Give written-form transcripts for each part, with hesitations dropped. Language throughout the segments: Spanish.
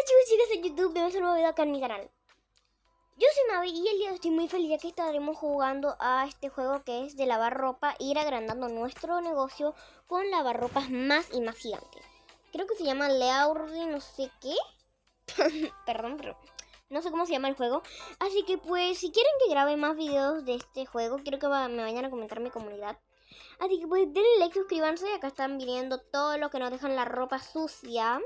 Chicos, chicas de YouTube, bienvenidos a un nuevo video acá en mi canal. Yo soy Mavi y el día de hoy estoy muy feliz ya que estaremos jugando a este juego que es de lavar ropa e ir agrandando nuestro negocio con lavarropas más y más gigantes. Creo que se llama Leaurdi no sé qué. Perdón, pero no sé cómo se llama el juego. Así que pues si quieren que grabe más videos de este juego, quiero que me vayan a comentar en mi comunidad. Así que pues denle like, suscríbanse, acá están viniendo todo lo que nos dejan la ropa sucia.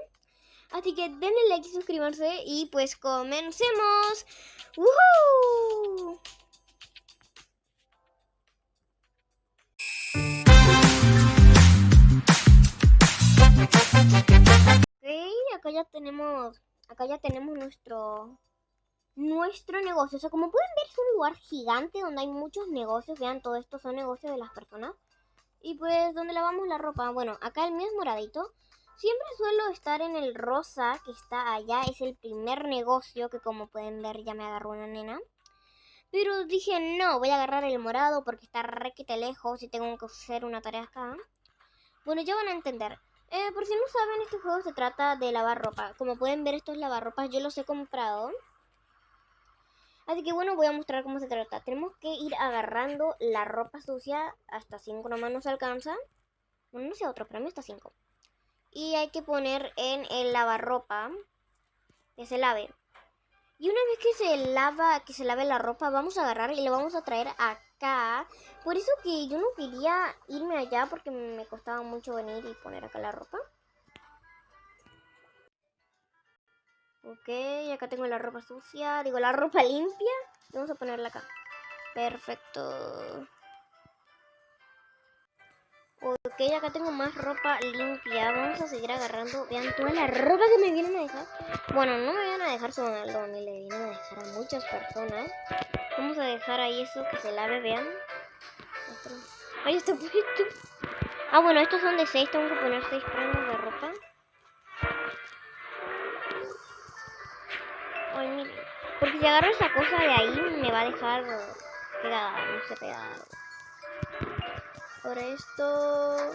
Así que denle like y suscríbanse y pues comencemos. ¡Woohoo! Ok, acá ya tenemos nuestro negocio. O sea, como pueden ver es un lugar gigante donde hay muchos negocios. Vean, todo esto son negocios de las personas. Y pues donde lavamos la ropa. Bueno, acá el mío es moradito. Siempre suelo estar en el rosa que está allá. Es el primer negocio que como pueden ver ya me agarró una nena. Pero dije no, voy a agarrar el morado porque está requete lejos y tengo que hacer una tarea acá. Bueno, ya van a entender. Por si no saben, este juego se trata de lavar ropa. Como pueden ver, estos lavarropas yo los he comprado. Así que bueno, voy a mostrar cómo se trata. Tenemos que ir agarrando la ropa sucia. Hasta 5 nomás nos alcanza. Bueno, no sé otro, pero a mí hasta 5. Y hay que poner en el lavarropa que se lave. Y una vez que se lave la ropa, vamos a agarrar y le vamos a traer acá. Por eso que yo no quería irme allá porque me costaba mucho venir y poner acá la ropa. Ok, acá tengo la ropa sucia, digo la ropa limpia. Vamos a ponerla acá. Perfecto. Ok, acá tengo más ropa limpia. Vamos a seguir agarrando. Vean toda la ropa que me vienen a dejar. Bueno, no me vienen a dejar solo a Aldo, ni le vienen a dejar a muchas personas. Vamos a dejar ahí eso que se lave, vean. Ahí está puesto. Ah, bueno, estos son de 6. Tengo que poner 6 prendas de ropa. Ay, miren. Porque si agarro esa cosa de ahí, me va a dejar pegada. No sé, pegada. Por esto...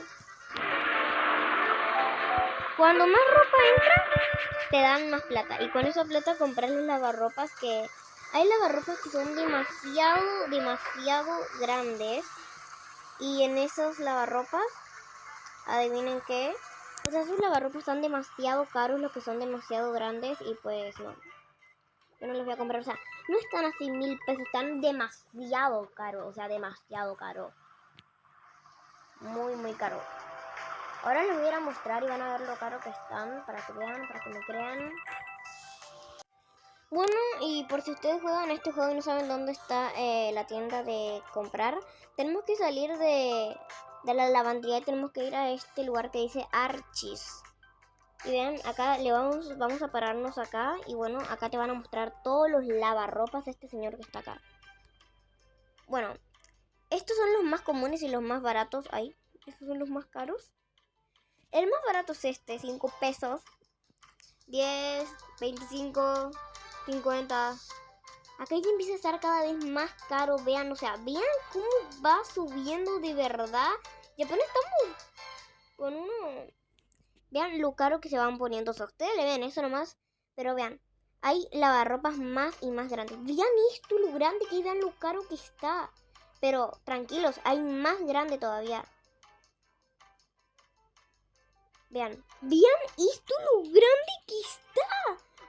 Cuando más ropa entra, te dan más plata. Y con esa plata compras los lavarropas que... Hay lavarropas que son demasiado grandes. Y en esos lavarropas, adivinen qué. O sea, esos lavarropas están demasiado caros, los que son demasiado grandes. Y pues no. Yo no los voy a comprar. O sea, no están así 1000 pesos. Están demasiado caros. O sea, demasiado caro. Muy, muy caro. Ahora les voy a ir a mostrar y van a ver lo caro que están. Para que vean, para que me crean. Bueno, y por si ustedes juegan este juego y no saben dónde está la tienda de comprar, tenemos que salir de la lavandería y tenemos que ir a este lugar que dice Archis. Y vean, acá vamos a pararnos acá y bueno, acá te van a mostrar todos los lavarropas de este señor que está acá. Bueno, estos son los más comunes y los más baratos. Ahí, estos son los más caros. El más barato es este, 5 pesos. 10, 25, 50. Acá ya empieza a estar cada vez más caro. Vean, o sea, vean cómo va subiendo de verdad. Y apenas estamos con uno. Vean lo caro que se van poniendo. O sea, ustedes le ven eso nomás. Pero vean, hay lavarropas más y más grandes. Vean esto, lo grande que es. Vean lo caro que está. Pero tranquilos, hay más grande todavía. Vean esto, lo grande que está.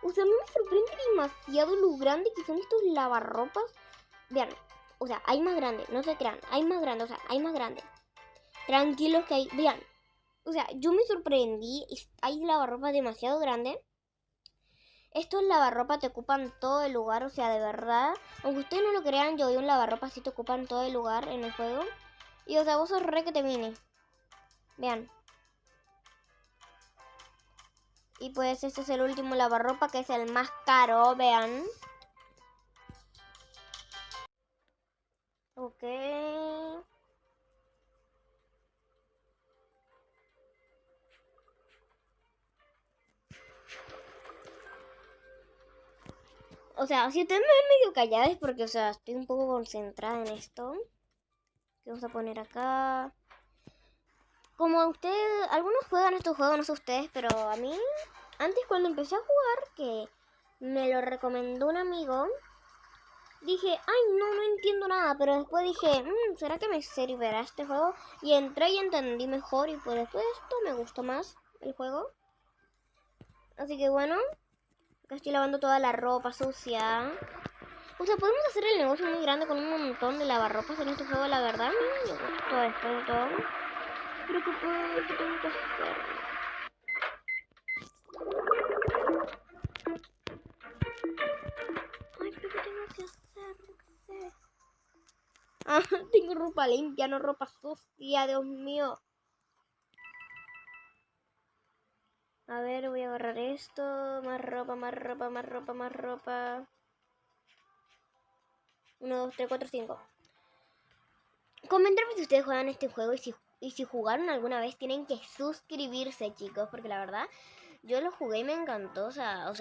O sea, a mí me sorprende demasiado lo grande que son estos lavarropas. Vean, o sea, hay más grande, no se crean, hay más grande, o sea, hay más grande. Tranquilos que hay, vean. O sea, yo me sorprendí, hay lavarropas demasiado grandes. Estos lavarropas te ocupan todo el lugar, o sea, de verdad. Aunque ustedes no lo crean, yo vi un lavarropas así te ocupan todo el lugar en el juego. Y o sea, vos sos re que te viene. Vean. Y pues este es el último lavarropa, que es el más caro, vean. Ok. O sea, si ustedes me ven medio callada es porque, o sea, estoy un poco concentrada en esto. Que vamos a poner acá. Como ustedes, algunos juegan estos juegos, no sé ustedes, pero a mí antes cuando empecé a jugar, que me lo recomendó un amigo, dije, ay, no entiendo nada, pero después dije, ¿será que me servirá este juego? Y entré y entendí mejor y pues después de esto me gustó más el juego. Así que bueno, acá estoy lavando toda la ropa sucia. O sea, podemos hacer el negocio muy grande con un montón de lavarropas en este juego, la verdad. Me gustó esto y todo. Pero ¿qué tengo que hacer? Ay, pero ¿qué tengo que hacer? No sé. Ah, tengo ropa limpia, no ropa sucia, Dios mío. A ver, voy a agarrar esto. Más ropa, más ropa, más ropa, más ropa. 1, 2, 3, 4, 5. Coméntame si ustedes juegan este juego y si jugaron alguna vez tienen que suscribirse, chicos, porque la verdad yo lo jugué y me encantó, o sea,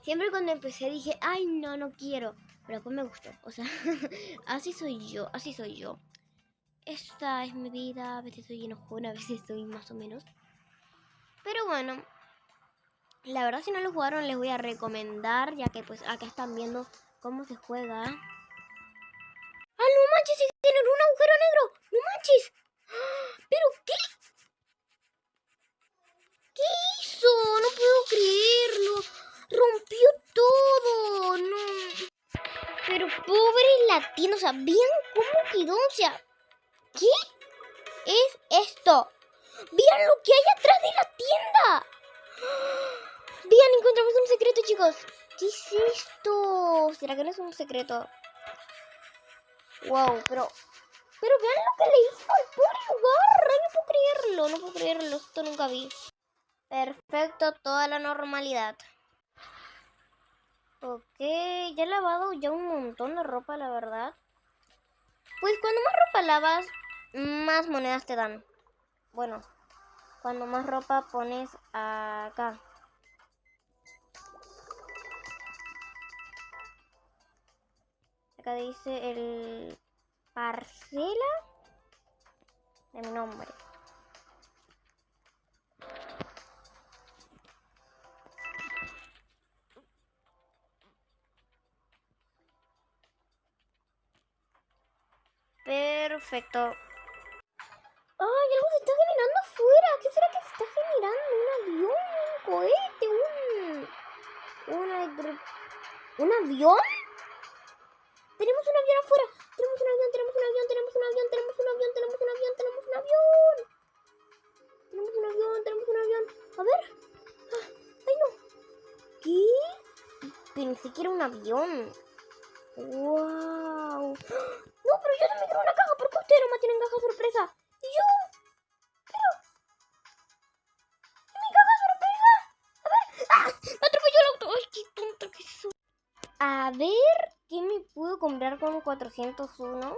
siempre cuando empecé dije, ay, no quiero, pero después me gustó, o sea, así soy yo, así soy yo. Esta es mi vida, a veces soy enojona, a veces soy más o menos. Pero bueno, la verdad si no lo jugaron les voy a recomendar, ya que pues acá están viendo cómo se juega. ¡Ah, no manches! ¡Tienen un agujero negro! ¡No manches! ¿Pero qué? ¿Qué hizo? No puedo creerlo. Rompió todo. No. Pero pobre latino. O sea, ¿vean cómo quedó? O sea, ¿qué es esto? ¡Vean lo que hay atrás de la tienda! Vean, encontramos un secreto, chicos. ¿Qué es esto? ¿Será que no es un secreto? Wow, pero vean lo que le hizo al pobre lugar. Ay, no puedo creerlo, no puedo creerlo. Esto nunca vi. Perfecto, toda la normalidad. Ok, ya he lavado ya un montón de ropa, la verdad. Pues cuando más ropa lavas, más monedas te dan. Bueno, cuando más ropa pones acá. Acá dice el parcela de mi nombre. Perfecto. ¡Ay, algo se está generando afuera! ¿Qué será que se está generando? ¿Un avión? ¿Un cohete? ¿Un avión? Tenemos un avión afuera. Tenemos un avión, tenemos un avión, tenemos un avión, tenemos un avión, tenemos un avión, tenemos un avión. Tenemos un avión, tenemos un avión. A ver. ¡Ay, no! ¿Qué? Pensé que era un avión. ¡Wow! No, pero yo también quiero una caja. ¿Por qué ustedes no me tienen caja sorpresa? ¿Y yo? Pero... ¿Y mi caja sorpresa? A ver. ¡Ah! ¡Me atropelló el auto! ¡Ay, qué tonta que soy! A ver, ¿qué me puedo comprar con 401?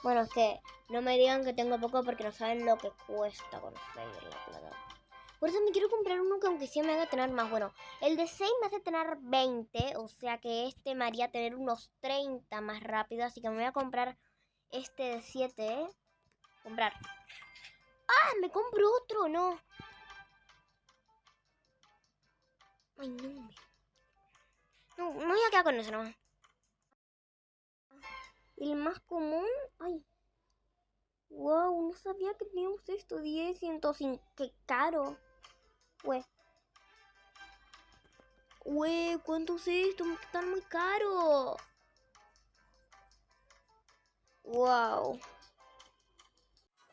Bueno, es que no me digan que tengo poco porque no saben lo que cuesta conseguir la plata. Por eso me quiero comprar uno que aunque sí me haga tener más. Bueno, el de 6 me hace tener 20, o sea que este me haría tener unos 30 más rápido. Así que me voy a comprar este de 7, ¿eh? Comprar. ¡Ah! Me compro otro, no. Ay, no. No, me voy a quedar con eso nomás. El más común. Ay. Wow, no sabía que teníamos esto. 10, 105. Qué caro. ¿Cuánto es esto? Están muy caro. Wow.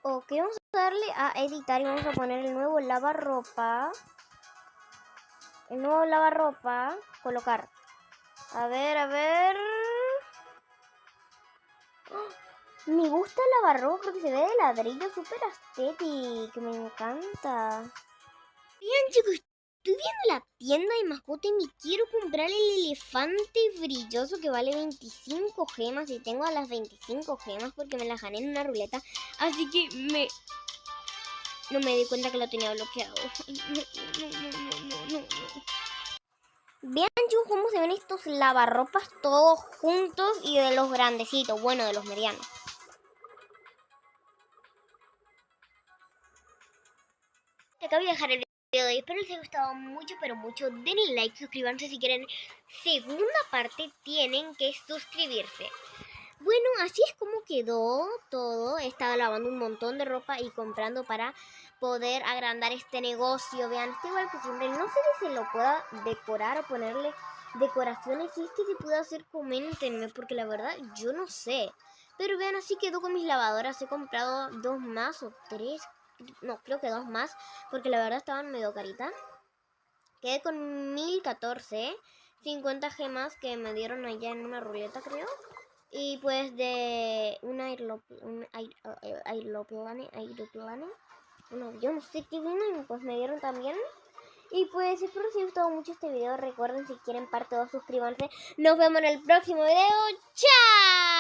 Ok, vamos a darle a editar y vamos a poner el nuevo lavarropa. El nuevo lavarropa. Colocar. A ver, a ver. ¡Oh! Me gusta el lavarropa porque se ve de ladrillo súper estético. Me encanta. Bien, chicos. Estoy viendo la tienda de mascota y me quiero comprar el elefante brilloso que vale 25 gemas. Y tengo a las 25 gemas porque me las gané en una ruleta. Así que no me di cuenta que lo tenía bloqueado. No. Vean, chicos, cómo se ven estos lavarropas todos juntos y de los grandecitos. Bueno, de los medianos. Acá voy a dejar el Espero les haya gustado mucho, pero mucho. Denle like, suscríbanse si quieren segunda parte, tienen que suscribirse. Bueno, así es como quedó todo. Estaba lavando un montón de ropa y comprando para poder agrandar este negocio. Vean, está igual que siempre. No sé si se lo pueda decorar o ponerle decoraciones. Si es que se puede hacer, coméntenme, porque la verdad yo no sé. Pero vean, así quedó con mis lavadoras. He comprado 2 más o 3. No, creo que 2 más, porque la verdad estaban medio caritas. Quedé con 1014, 50 gemas que me dieron allá en una ruleta, creo. Y pues de un aeroplane, un avión, no sé qué vino, y pues me dieron también. Y pues espero que les haya gustado mucho este video. Recuerden, si quieren parte 2, suscríbanse. Nos vemos en el próximo video. ¡Chao!